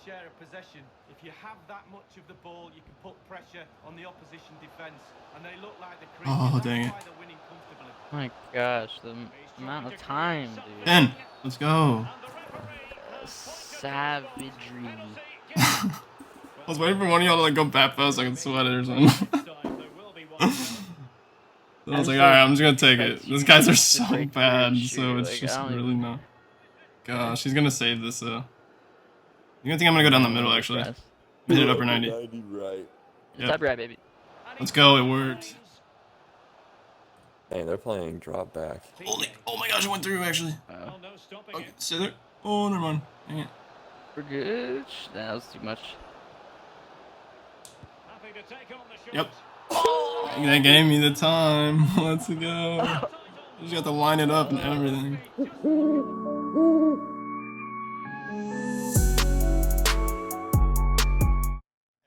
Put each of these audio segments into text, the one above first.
share of possession. If you have that much of the ball, you can put pressure on the opposition defence, and they look like they're creeping. Oh, dang it. That's why they're winning comfortably. My gosh, the amount of time, dude. 10. Let's go. Savagery. I was waiting for one of y'all to like go bat fast so I can sweat it or something. So I was like, alright, I'm just gonna take it. These guys are so bad, so it's Like, just really not. Gosh, he's gonna save this though. You gonna think I'm gonna go down the middle actually? Hit it upper 90. Right. Yep. Top right, baby. Let's go, it worked. Hey, they're playing drop back. Holy, oh my gosh, it went through actually. Okay, stay there. Oh, never mind. Dang it. We're good. That was too much. Yep. That gave me the time. Let's go. Just got to line it up and everything.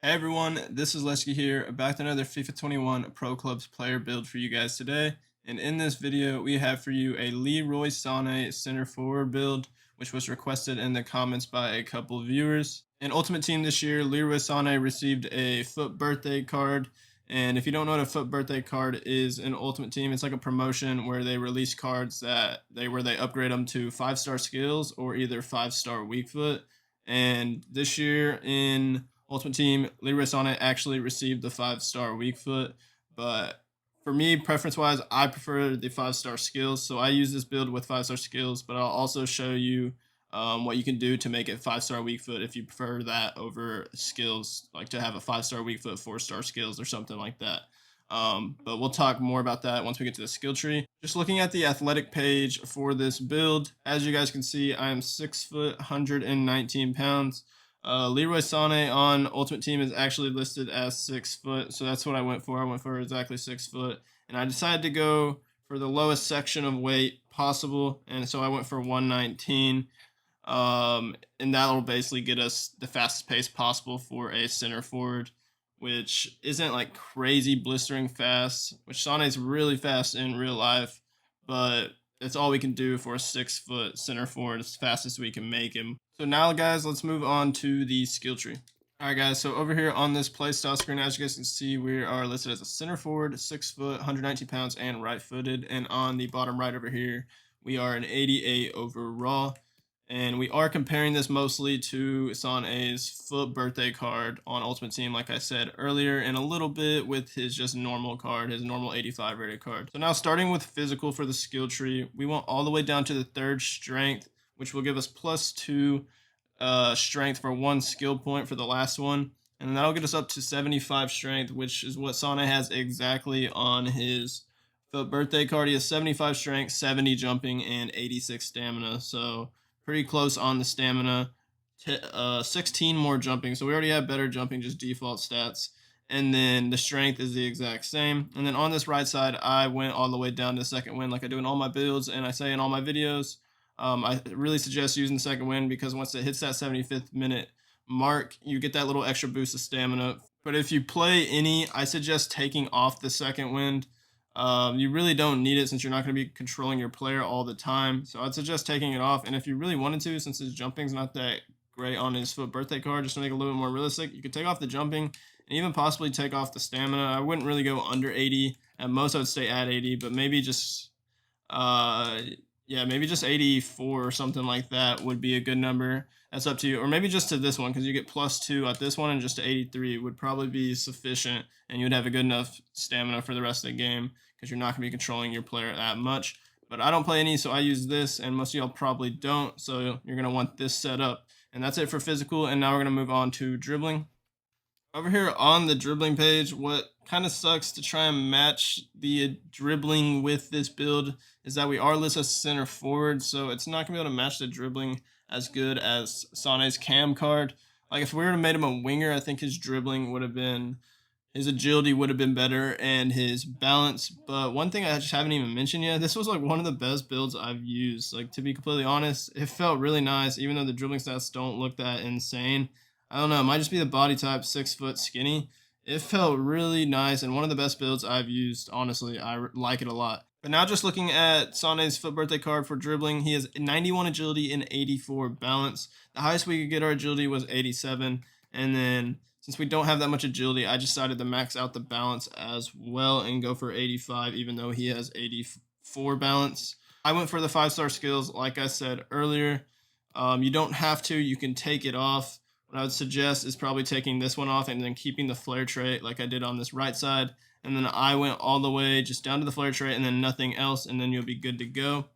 Hey everyone, this is Lesky here, back to another FIFA 21 Pro Clubs player build for you guys today. And in this video, we have for you a Leroy Sané center forward build, which was requested in the comments by a couple of viewers. In Ultimate Team this year, Leroy Sané received a FUT birthday card. And if you don't know what a FUT birthday card is in Ultimate Team, it's like a promotion where they release cards where they upgrade them to 5-star skills or either 5-star weak foot. And this year in Ultimate Team, Leroy Sané actually received the 5-star weak foot, but for me, preference-wise, I prefer the 5-star skills, so I use this build with 5-star skills, but I'll also show you what you can do to make it 5-star weak foot if you prefer that over skills, like to have a 5-star weak foot, 4-star skills, or something like that. But we'll talk more about that once we get to the skill tree. Just looking at the athletic page for this build, as you guys can see, I am 6 foot, 119 pounds. Leroy Sané on Ultimate Team is actually listed as 6 foot, so that's what I went for. I went for exactly 6 foot, and I decided to go for the lowest section of weight possible, and so I went for 119. And that'll basically get us the fastest pace possible for a center forward, which isn't like crazy blistering fast, which Sané's really fast in real life, but that's all we can do for a 6 foot center forward as fast as we can make him. So now guys, let's move on to the skill tree. Alright guys, so over here on this playstyle screen, as you guys can see, we are listed as a center forward, 6 foot, 119 pounds, and right footed. And on the bottom right over here, we are an 88 overall. And we are comparing this mostly to Sané's FUT birthday card on Ultimate Team, like I said earlier, and a little bit with his just normal card, his normal 85 rated card. So now starting with physical for the skill tree, we want all the way down to the 3rd strength, which will give us +2 strength for 1 skill point for the last one. And that'll get us up to 75 strength, which is what Sané has exactly on his FUT birthday card. He has 75 strength, 70 jumping, and 86 stamina. So pretty close on the stamina. 16 more jumping, so we already have better jumping, just default stats. And then the strength is the exact same. And then on this right side, I went all the way down to second wind like I do in all my builds, and I say in all my videos. I really suggest using the second wind because once it hits that 75th minute mark, you get that little extra boost of stamina. But if you play any, I suggest taking off the second wind. You really don't need it since you're not going to be controlling your player all the time. So I'd suggest taking it off. And if you really wanted to, since his jumping's not that great on his FUT birthday card, just to make it a little bit more realistic, you could take off the jumping and even possibly take off the stamina. I wouldn't really go under 80. At most, I would stay at 80, but maybe just, maybe just 84 or something like that would be a good number. That's up to you. Or maybe just to this one, because you get +2 at this one, and just to 83 would probably be sufficient, and you would have a good enough stamina for the rest of the game, because you're not going to be controlling your player that much. But I don't play any, so I use this, and most of y'all probably don't, so you're going to want this set up. And that's it for physical, and now we're going to move on to dribbling. Over here on the dribbling page, what kind of sucks to try and match the dribbling with this build is that we are listed as center forward, so it's not going to be able to match the dribbling as good as Sané's cam card. Like if we were to make him a winger, I think his dribbling would have been, his agility would have been better and his balance. But one thing I just haven't even mentioned yet, this was like one of the best builds I've used. Like to be completely honest, it felt really nice even though the dribbling stats don't look that insane. I don't know, it might just be the body type, 6 foot skinny. It felt really nice and one of the best builds I've used, honestly. I like it a lot. But now just looking at Sané's FUT birthday card for dribbling, he has 91 agility and 84 balance. The highest we could get our agility was 87. And then since we don't have that much agility, I decided to max out the balance as well and go for 85, even though he has 84 balance. I went for the 5-star skills, like I said earlier. You don't have to, you can take it off. What I would suggest is probably taking this one off and then keeping the flare trait like I did on this right side. And then I went all the way just down to the flare trait and then nothing else, and then you'll be good to go.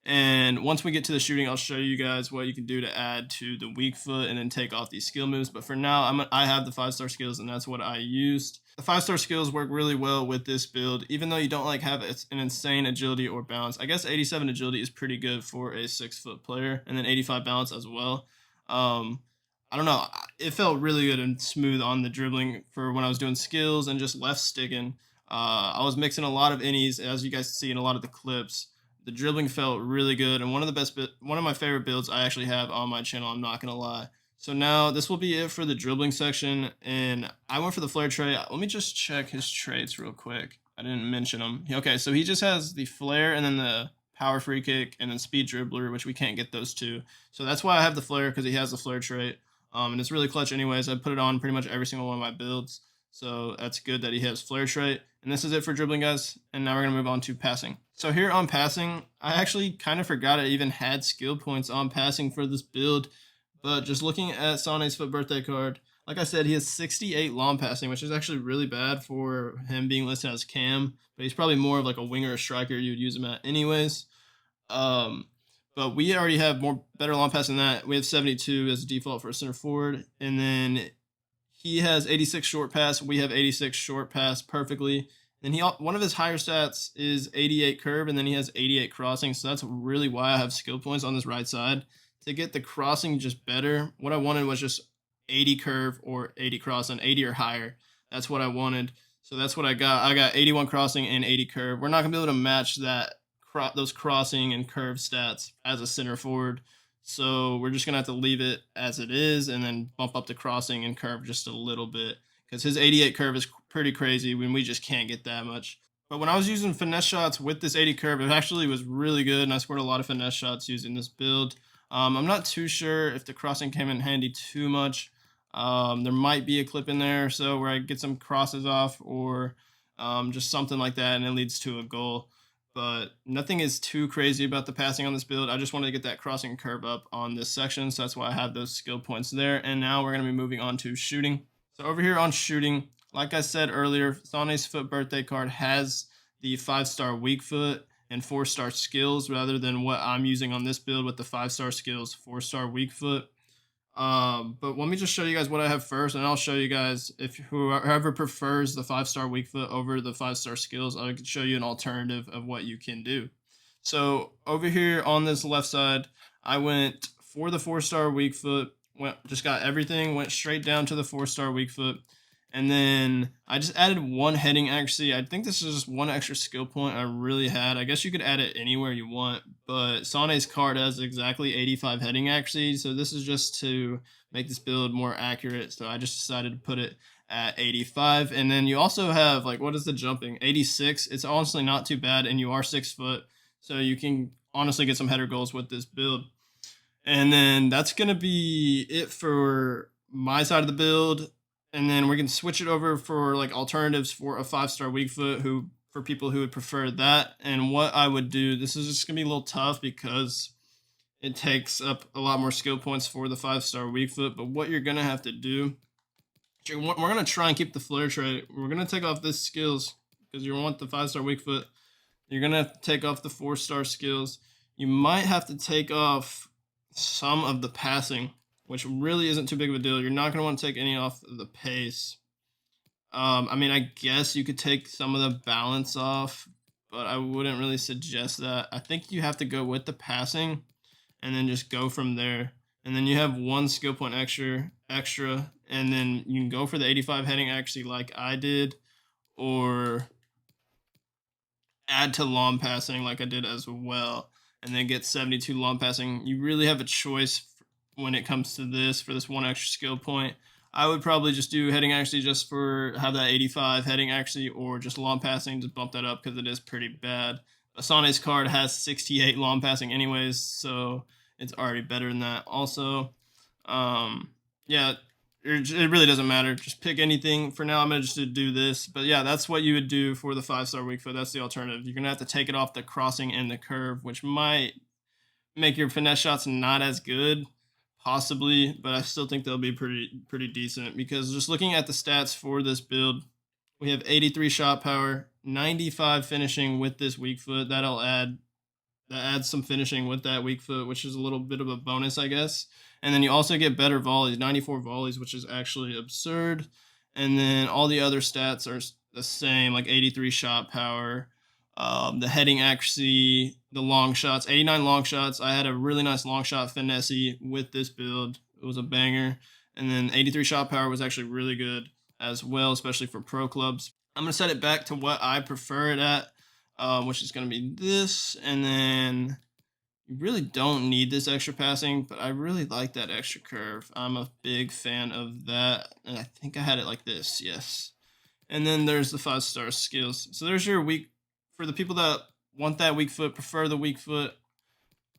And once we get to the shooting, I'll show you guys what you can do to add to the weak foot and then take off these skill moves. But for now, I have the 5-star skills, and that's what I used. The 5-star skills work really well with this build, even though you don't like have an insane agility or balance. I guess 87 agility is pretty good for a 6-foot player, and then 85 balance as well. I don't know, it felt really good and smooth on the dribbling for when I was doing skills and just left sticking. I was mixing a lot of innies, as you guys see in a lot of the clips. The dribbling felt really good, and one of my favorite builds I actually have on my channel, I'm not gonna lie. So now this will be it for the dribbling section, and I went for the flare trait. Let me just check his traits real quick. I didn't mention them. Okay, so he just has the flare and then the power free kick and then speed dribbler, which we can't get those two. So that's why I have the flare, because he has the flare trait. And it's really clutch anyways. I put it on pretty much every single one of my builds. So that's good that he has flare trait. And this is it for dribbling, guys. And now we're going to move on to passing. So here on passing, I actually kind of forgot I even had skill points on passing for this build. But just looking at Sané's FUT birthday card, like I said, he has 68 long passing, which is actually really bad for him being listed as cam. But he's probably more of like a winger or striker you'd use him at anyways. But we already have better long pass than that. We have 72 as default for a center forward. And then he has 86 short pass. We have 86 short pass perfectly. Then one of his higher stats is 88 curve, and then he has 88 crossing. So that's really why I have skill points on this right side. To get the crossing just better, what I wanted was just 80 curve or 80 crossing, 80 or higher. That's what I wanted. So that's what I got. I got 81 crossing and 80 curve. We're not going to be able to match those crossing and curve stats as a center forward. So we're just going to have to leave it as it is and then bump up the crossing and curve just a little bit, because his 88 curve is pretty crazy when we just can't get that much. But when I was using finesse shots with this 80 curve, it actually was really good, and I scored a lot of finesse shots using this build. I'm not too sure if the crossing came in handy too much. There might be a clip in there so where I get some crosses off or just something like that, and it leads to a goal. But nothing is too crazy about the passing on this build. I just wanted to get that crossing curve up on this section, so that's why I have those skill points there. And now we're going to be moving on to shooting. So over here on shooting, like I said earlier, Sané's FUT birthday card has the 5-star weak foot and 4-star skills, rather than what I'm using on this build with the 5-star skills, 4-star weak foot. But let me just show you guys what I have first, and I'll show you guys if whoever prefers the 5-star weak foot over the 5-star skills, I can show you an alternative of what you can do. So over here on this left side, I went for the 4-star weak foot, just got everything, went straight down to the 4-star weak foot. And then I just added one heading accuracy. I think this is just one extra skill point I really had. I guess you could add it anywhere you want, but Sané's card has exactly 85 heading accuracy, so this is just to make this build more accurate. So I just decided to put it at 85. And then you also have, like, what is the jumping? 86. It's honestly not too bad, and you are 6 foot, so you can honestly get some header goals with this build. And then that's going to be it for my side of the build. And then we can switch it over for like alternatives for a 5-star weak foot for people who would prefer that. And what I would do, this is just going to be a little tough because it takes up a lot more skill points for the 5-star weak foot. But what you're going to have to do, we're going to try and keep the flare trait. We're going to take off this skills because you want the 5-star weak foot. You're going to have to take off the 4-star skills. You might have to take off some of the passing, which really isn't too big of a deal. You're not going to want to take any off of the pace. I mean, I guess you could take some of the balance off, but I wouldn't really suggest that. I think you have to go with the passing and then just go from there. And then you have one skill point extra, and then you can go for the 85 heading accuracy like I did, or add to long passing like I did as well, and then get 72 long passing. You really have a choice when it comes to this for this one extra skill point. I would probably just do heading accuracy just for have that 85 heading accuracy, or just long passing to bump that up because it is pretty bad. Sané's card has 68 long passing anyways, so it's already better than that. Also, yeah, it really doesn't matter. Just pick anything. For now, I'm going to just do this. But yeah, that's what you would do for the 5-star weak foot. That's the alternative. You're going to have to take it off the crossing and the curve, which might make your finesse shots not as good, possibly, but I still think they'll be pretty decent, because just looking at the stats for this build, we have 83 shot power, 95 finishing with this weak foot. That adds some finishing with that weak foot, which is a little bit of a bonus, I guess. And then you also get better volleys, 94 volleys, which is actually absurd. And then all the other stats are the same, like 83 shot power, the heading accuracy, the long shots, 89 long shots. I had a really nice long shot finesse with this build. It was a banger. And then 83 shot power was actually really good as well, especially for pro clubs. I'm going to set it back to what I prefer it at, which is going to be this. And then you really don't need this extra passing, but I really like that extra curve. I'm a big fan of that. And I think I had it like this, yes. And then there's the 5-star skills. So there's your weak, for the people that want that weak foot, prefer the weak foot,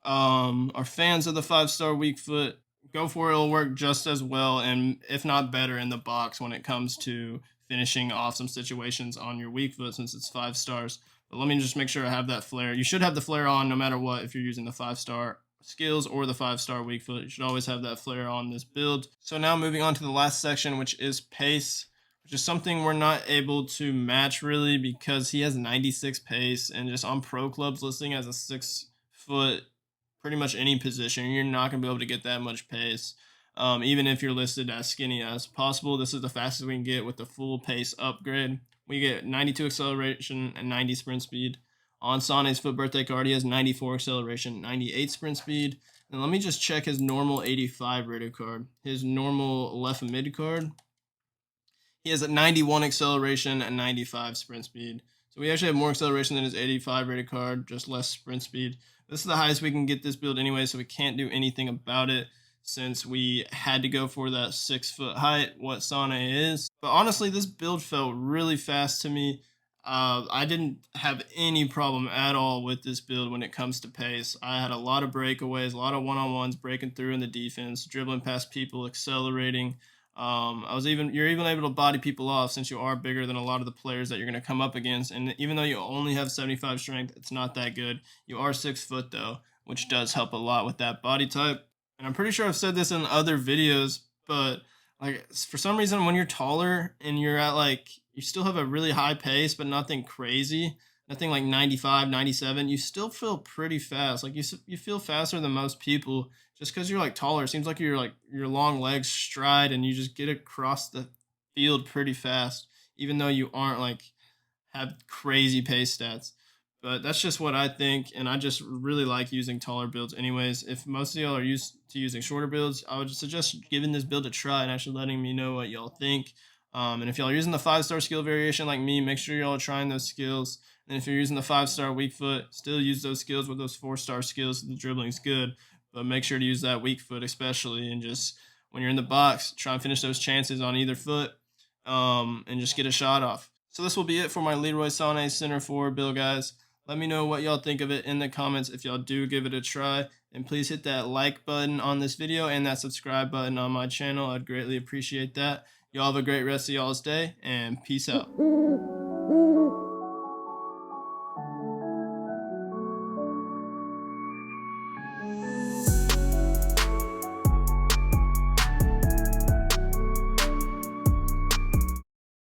are fans of the 5-star weak foot, go for it. It'll work just as well, and if not better, in the box when it comes to finishing awesome situations on your weak foot, since it's 5 stars. But let me just make sure I have that flare. You should have the flare on no matter what if you're using the 5-star skills or the 5-star weak foot. You should always have that flare on this build. So now moving on to the last section, which is pace, which is something we're not able to match really, because he has 96 pace, and just on pro clubs listing as a 6 foot, pretty much any position, you're not going to be able to get that much pace. Even if you're listed as skinny as possible, this is the fastest we can get with the full pace upgrade. We get 92 acceleration and 90 sprint speed. On Sané's foot birthday card, he has 94 acceleration, 98 sprint speed. And let me just check his normal 85 rated card. His normal left mid card, he has a 91 acceleration and 95 sprint speed. So we actually have more acceleration than his 85 rated card, just less sprint speed. This is the highest we can get this build anyway, so we can't do anything about it since we had to go for that 6 foot height, what Sané is. But honestly, this build felt really fast to me. I didn't have any problem at all with this build when it comes to pace. I had a lot of breakaways, a lot of one-on-ones, breaking through in the defense, dribbling past people, accelerating. You're even able to body people off, since you are bigger than a lot of the players that you're going to come up against. And even though you only have 75 strength, it's not that good. You are 6 foot though, which does help a lot with that body type. And I'm pretty sure I've said this in other videos, but like for some reason when you're taller and you're at you still have a really high pace, but nothing crazy, nothing like 95, 97, you still feel pretty fast. Like you feel faster than most people just because you're taller. It seems like your long legs stride and you just get across the field pretty fast, even though you aren't have crazy pace stats. But that's just what I think, and I just really like using taller builds anyways. If most of y'all are used to using shorter builds, I would suggest giving this build a try and actually letting me know what y'all think. And if y'all are using the 5-star skill variation like me, make sure y'all are trying those skills. And if you're using the 5-star weak foot, still use those skills with those 4-star skills. The dribbling's good, but make sure to use that weak foot especially. And just when you're in the box, try and finish those chances on either foot, and just get a shot off. So this will be it for my Leroy Sané center forward build, guys. Let me know what y'all think of it in the comments if y'all do give it a try. And please hit that like button on this video and that subscribe button on my channel. I'd greatly appreciate that. Y'all have a great rest of y'all's day, and peace out.